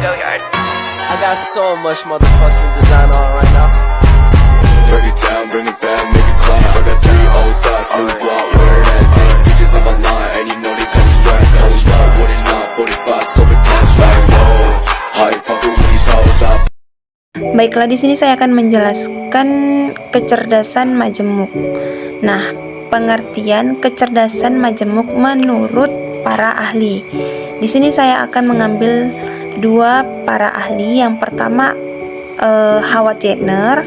I got so much motherfucking design on right now. Break it down, bring it back, make it clap. I got 3 old thoughts, new block, where that thing. Bitches on my line, and you know they come straight. Hold up, what it not, 45, scope it cash like whoa. High fucking with these hoes up. Baiklah, di sini saya akan menjelaskan kecerdasan majemuk. Nah, pengertian kecerdasan majemuk menurut para ahli. Di sini saya akan mengambil 2 para ahli. Yang pertama Howard Gardner,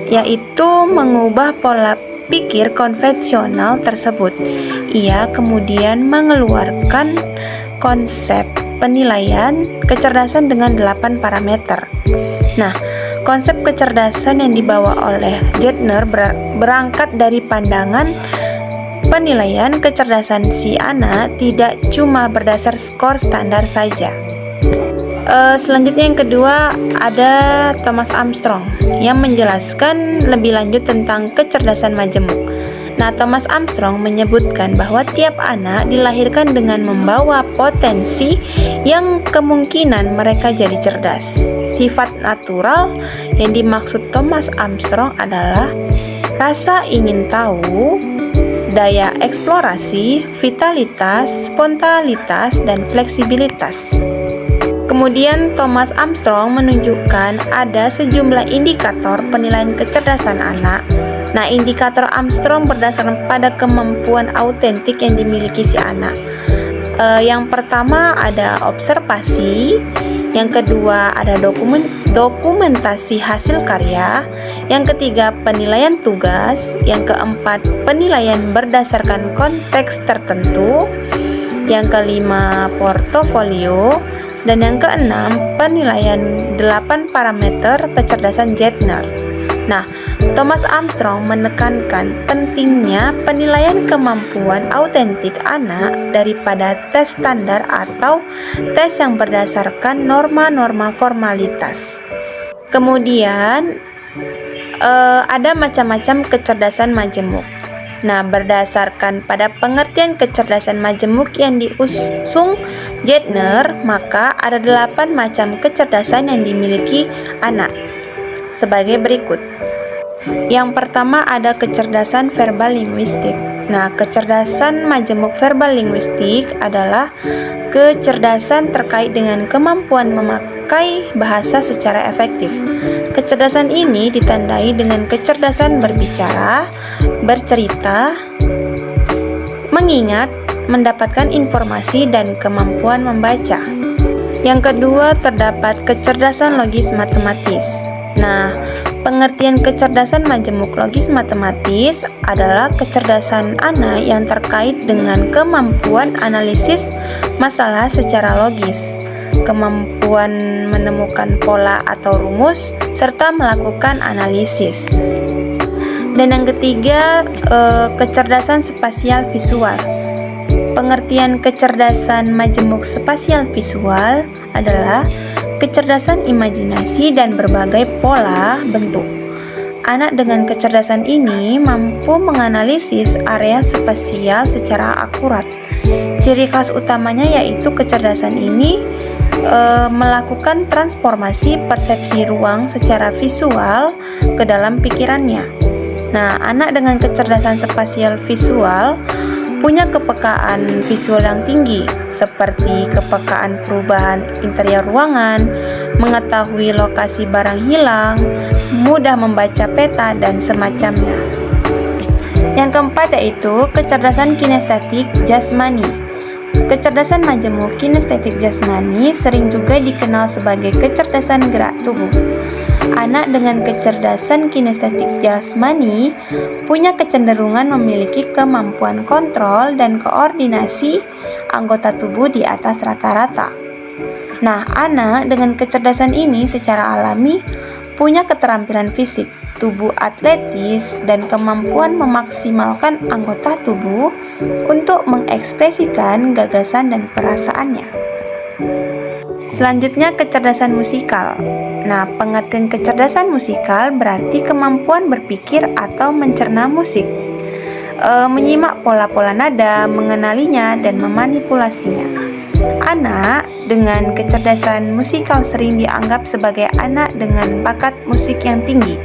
yaitu mengubah pola pikir konvensional tersebut. Ia kemudian mengeluarkan konsep penilaian kecerdasan dengan 8 parameter. Nah, konsep kecerdasan yang dibawa oleh Gardner berangkat dari pandangan penilaian kecerdasan si anak tidak cuma berdasar skor standar saja. Selanjutnya yang kedua ada Thomas Armstrong yang menjelaskan lebih lanjut tentang kecerdasan majemuk. Nah, Thomas Armstrong menyebutkan bahwa tiap anak dilahirkan dengan membawa potensi yang kemungkinan mereka jadi cerdas. Sifat natural yang dimaksud Thomas Armstrong adalah rasa ingin tahu, daya eksplorasi, vitalitas, spontanitas, dan fleksibilitas. Kemudian Thomas Armstrong menunjukkan ada sejumlah indikator penilaian kecerdasan anak. Nah, indikator Armstrong berdasarkan pada kemampuan autentik yang dimiliki si anak. Yang pertama ada observasi, yang kedua ada dokumentasi hasil karya, yang ketiga penilaian tugas, yang keempat penilaian berdasarkan konteks tertentu, yang kelima portofolio, dan yang keenam penilaian 8 parameter kecerdasan Gardner. Nah, Thomas Armstrong menekankan pentingnya penilaian kemampuan autentik anak daripada tes standar atau tes yang berdasarkan norma-norma formalitas. Kemudian ada macam-macam kecerdasan majemuk. Nah, berdasarkan pada pengertian kecerdasan majemuk yang diusung Gardner, maka ada 8 macam kecerdasan yang dimiliki anak sebagai berikut. Yang pertama ada kecerdasan verbal linguistik. Nah, kecerdasan majemuk verbal linguistik adalah kecerdasan terkait dengan kemampuan memakai bahasa secara efektif. Kecerdasan ini ditandai dengan kecerdasan berbicara, bercerita, mengingat, mendapatkan informasi, dan kemampuan membaca. Yang kedua terdapat kecerdasan logis matematis. Nah, pengertian kecerdasan majemuk logis matematis adalah kecerdasan anak yang terkait dengan kemampuan analisis masalah secara logis, kemampuan menemukan pola atau rumus, serta melakukan analisis. Dan yang ketiga, kecerdasan spasial visual. Pengertian kecerdasan majemuk spasial visual adalah kecerdasan imajinasi dan berbagai pola bentuk. Anak dengan kecerdasan ini mampu menganalisis area spasial secara akurat. Ciri khas utamanya yaitu kecerdasan ini melakukan transformasi persepsi ruang secara visual ke dalam pikirannya. Nah, anak dengan kecerdasan spasial visual punya kepekaan visual yang tinggi, seperti kepekaan perubahan interior ruangan, mengetahui lokasi barang hilang, mudah membaca peta, dan semacamnya. Yang keempat yaitu kecerdasan kinestetik jasmani. Kecerdasan majemuk kinestetik jasmani sering juga dikenal sebagai kecerdasan gerak tubuh. Anak dengan kecerdasan kinestetik jasmani punya kecenderungan memiliki kemampuan kontrol dan koordinasi anggota tubuh di atas rata-rata. Nah, anak dengan kecerdasan ini secara alami punya keterampilan fisik, tubuh atletis, dan kemampuan memaksimalkan anggota tubuh untuk mengekspresikan gagasan dan perasaannya. Selanjutnya, kecerdasan musikal. Nah, pengertian kecerdasan musikal berarti kemampuan berpikir atau mencerna musik, menyimak pola-pola nada, mengenalinya, dan memanipulasinya. Anak dengan kecerdasan musikal sering dianggap sebagai anak dengan bakat musik yang tinggi.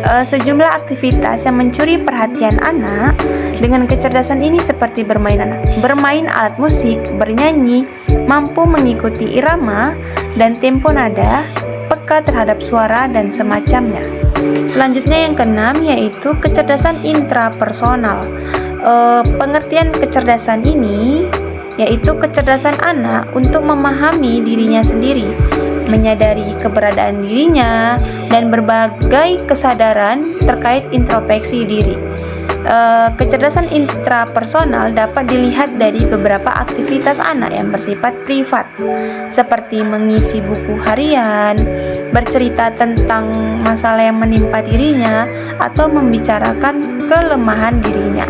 Sejumlah aktivitas yang mencuri perhatian anak dengan kecerdasan ini seperti bermain alat musik, bernyanyi, mampu mengikuti irama dan tempo nada, peka terhadap suara dan semacamnya. Selanjutnya yang keenam yaitu kecerdasan intrapersonal. Pengertian kecerdasan ini yaitu kecerdasan anak untuk memahami dirinya sendiri, menyadari keberadaan dirinya, dan berbagai kesadaran terkait introspeksi diri. Kecerdasan intrapersonal dapat dilihat dari beberapa aktivitas anak yang bersifat privat, seperti mengisi buku harian, bercerita tentang masalah yang menimpa dirinya, atau membicarakan kelemahan dirinya.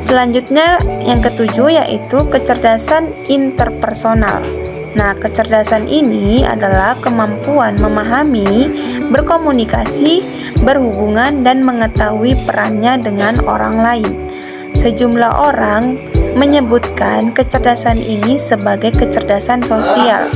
Selanjutnya yang ketujuh yaitu kecerdasan interpersonal. Nah, kecerdasan ini adalah kemampuan memahami, berkomunikasi, berhubungan, dan mengetahui perannya dengan orang lain. Sejumlah orang menyebutkan kecerdasan ini sebagai kecerdasan sosial.